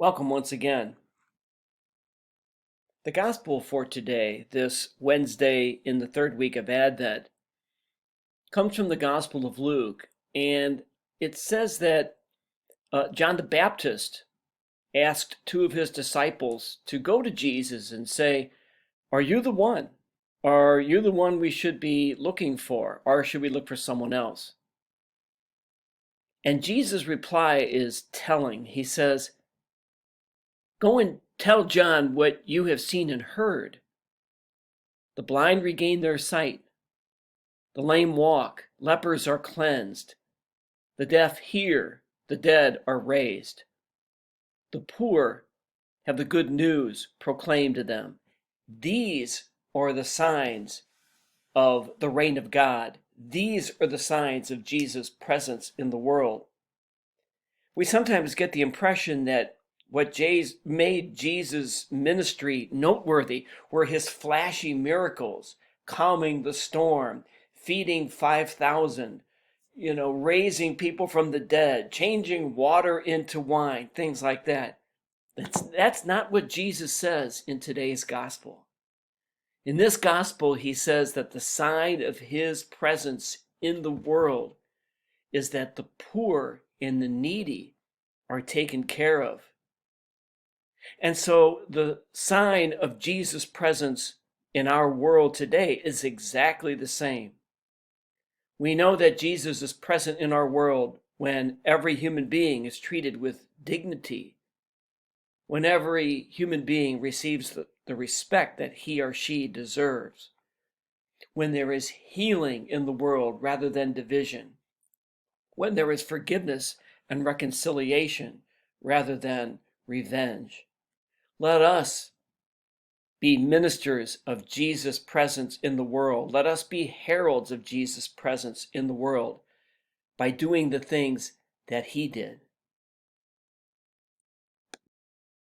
Welcome once again. The gospel for today, this Wednesday in the third week of Advent, comes from the Gospel of Luke, and it says that John the Baptist asked two of his disciples to go to Jesus and say, "Are you the one? Are you the one we should be looking for, or should we look for someone else?" And Jesus' reply is telling. He says, "Go and tell John what you have seen and heard. The blind regain their sight, the lame walk, lepers are cleansed, the deaf hear, the dead are raised. The poor have the good news proclaimed to them. These are the signs of the reign of God. These are the signs of Jesus' presence in the world." We sometimes get the impression that what made Jesus' ministry noteworthy were his flashy miracles, calming the storm, feeding 5,000, raising people from the dead, changing water into wine, things like that. That's not what Jesus says in today's gospel. In this gospel, he says that the sign of his presence in the world is that the poor and the needy are taken care of. And so the sign of Jesus' presence in our world today is exactly the same. We know that Jesus is present in our world when every human being is treated with dignity, when every human being receives the respect that he or she deserves, when there is healing in the world rather than division, when there is forgiveness and reconciliation rather than revenge. Let us be ministers of Jesus' presence in the world. Let us be heralds of Jesus' presence in the world by doing the things that he did.